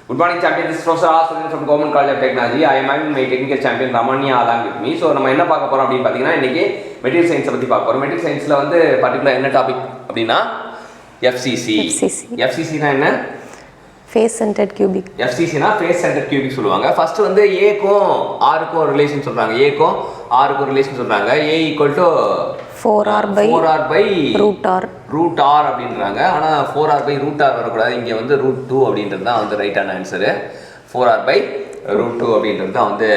Good morning, champion. This is Professor Aswin from Government College of Technology. I am having my technical champion Ramanya along with me. So நம்ம என்ன பார்க்க போறோம் அப்படினு பாத்தீங்கன்னா இன்னைக்கு material science பத்தி பார்க்க போறோம். மெட்டீரியல் சயின்ஸ்ல வந்து பர்టిక్యులர் என்ன டாபிக் அப்படினா FCC. FCC னா என்ன? Face centered cubic. FCC னா face centered cubic சொல்லுவாங்க. ஃபர்ஸ்ட் வந்து A க்கும் R க்கும் ரிலேஷன் சொல்றாங்க. A க்கும் R க்கும் ரிலேஷன் சொல்றாங்க. A = 4R by root R அப்படின்றாங்க. ஆனா 4R by root R வரக்கூடாது. இங்க வந்து √2 அப்படின்றது தான் வந்து ரைட்டான ஆன்சர். 4R by √2 அப்படின்றது தான் வந்து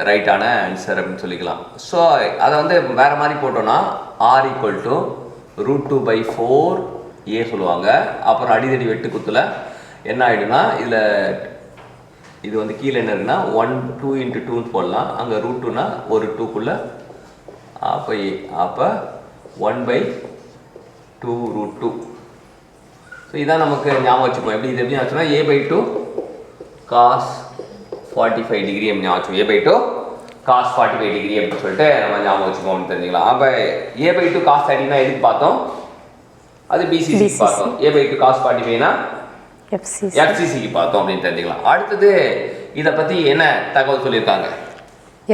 ரைட்டான ஆன்சர் அப்படின்னு சொல்லிக்கலாம். ஸோ அதை வந்து வேற மாதிரி போட்டோம்னா R = √2 by 4 A சொல்லுவாங்க. அப்புறம் அடிதடி வெட்டு குத்துல என்ன ஆயிடும்னா இதில் இது வந்து கீழே என்ன இருக்குன்னா 1 2 × 2 போடலாம். அங்கே √2னா ஒரு 2க்குள்ள அப்போ 1/2 √2. ஸோ இதான் நமக்கு ஞாபகம் வச்சுப்போம். எப்படி இது எப்படி ஆச்சுன்னா A/2 cos 45 டிகிரி அப்படி ஞாபகம் வச்சுப்போம். A/2 cos 45 டிகிரி அப்படின்னு சொல்லிட்டு நம்ம ஞாபகம் வச்சுப்போம் அப்படின்னு தெரிஞ்சுக்கலாம். அப்போ A/2 cos 30னா எதுக்கு பார்த்தோம்? அது BCC பார்த்தோம். A/2 cos 45னா FCCக்கு பார்த்தோம் அப்படின்னு தெரிஞ்சுக்கலாம். அடுத்தது இதை பற்றி என்ன தகவல் சொல்லியிருக்காங்க?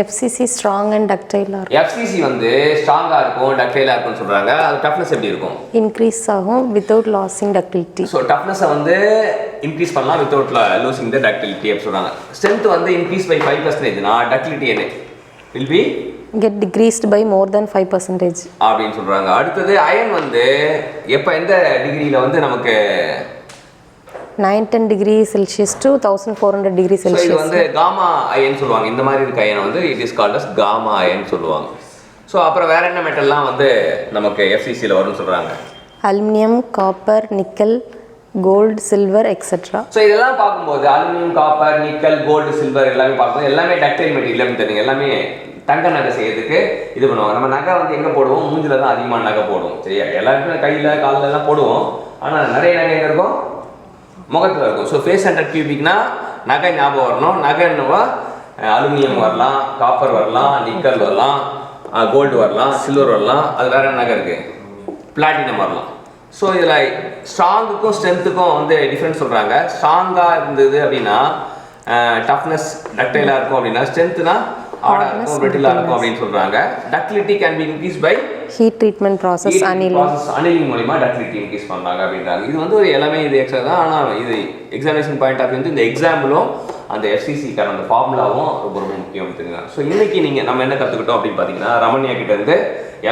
FCC strong and ductile. FCC வந்து ஸ்ட்ராங்காக இருக்கும், டக்டைலாக இருக்கும்னு சொல்கிறாங்க. அது டஃப்னஸ் எப்படி இருக்கும்? இன்க்ரீஸ் ஆகும் without losing ductility. ஸோ டஃப்னஸை வந்து இன்க்ரீஸ் பண்ணலாம் வித்தவுட் லூசிங் த டக்டிலிட்டி அப்படின்னு சொல்கிறாங்க. ஸ்ட்ரென்த் வந்து இன்க்ரீஸ் பை 5%னா டக்டிலிட்டி என்ன will be get decreased by more than 5% அப்படின்னு சொல்கிறாங்க. அடுத்தது அயன் வந்து எப்போ எந்த டிகிரியில் வந்து நமக்கு 910 degrees Celsius to 1400 degrees Celsius. இது வந்து காமா அயன் சொல்லுவாங்க. இந்த மாதிரி இருக்க அயன் வந்து it is called as gamma iron சொல்லுவாங்க. ஸோ அப்புறம் வேற என்ன மெட்டல்லாம் வந்து நமக்கு FCCல வரும்னு சொல்றாங்க? Aluminium, copper, nickel, gold, silver etcetera. So இதெல்லாம் பார்க்கும்போது aluminium, copper, nickel, gold, silver எல்லாமே பார்க்கும்போது எல்லாமே டக்டைல் மெட்டீரியல் அப்படின்னு தெரியுங்க. எல்லாமே தங்க நகை செய்யறதுக்கு இது பண்ணுவாங்க. நம்ம நகை வந்து எங்கே போடுவோம்? மூஞ்சில தான் அதிகமான நகை போடுவோம். சரியா? எல்லாருக்குமே கையில் காலில் எல்லாம் போடுவோம். ஆனால் நிறைய நகை எங்கே இருக்கும்? முகத்தில் இருக்கும். ஸோ ஃபேஸ் சென்டர் கியூபிக்னா நகை ஞாபகம் வரணும். நகைன்னுவா அலுமினியம் வரலாம், காப்பர் வரலாம், நிக்கல் வரலாம், கோல்டு வரலாம், சில்வர் வரலாம். அது வேற நகை இருக்குது, பிளாட்டினம் வரலாம். ஸோ இதில் ஸ்ட்ராங்குக்கும் ஸ்ட்ரென்த்துக்கும் வந்து டிஃப்ரென்ஸ் சொல்கிறாங்க. ஸ்ட்ராங்காக இருந்தது அப்படின்னா டஃப்னஸ் டக்டைலாக இருக்கும். அப்படின்னா ஸ்ட்ரென்த்னா ஹார்டாக இருக்கும், பிரிட்டிலாக இருக்கும் அப்படின்னு சொல்கிறாங்க. Ductility can be increase by heat treatment process, annealing மூலமா டக்டிலிட்டி இன்க்ரீஸ் பண்ணுறாங்க அப்படின்றாங்க. இது வந்து ஒரு எல்லாமே இது எக்ஸ்ட்ரா தான். ஆனால் இது எக்ஸாமினேஷன் பாயிண்ட் ஆஃப் வந்து இந்த எக்ஸாம்பிளும் அந்த FCCக்கான அந்த ஃபார்முலாவும் ரொம்ப ரொம்ப முக்கியம் தெரியுங்க. ஸோ இன்னைக்கு நீங்கள் நம்ம என்ன கற்றுக்கிட்டோம் அப்படின்னு பார்த்தீங்கன்னா ரமணியா கிட்ட இருந்து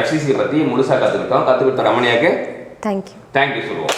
FCC பற்றி முழுசாக கற்றுக்கிட்டோம். கற்றுக்கிட்ட ரமணியாக்கு தேங்க்யூ சொல்லுவோம்.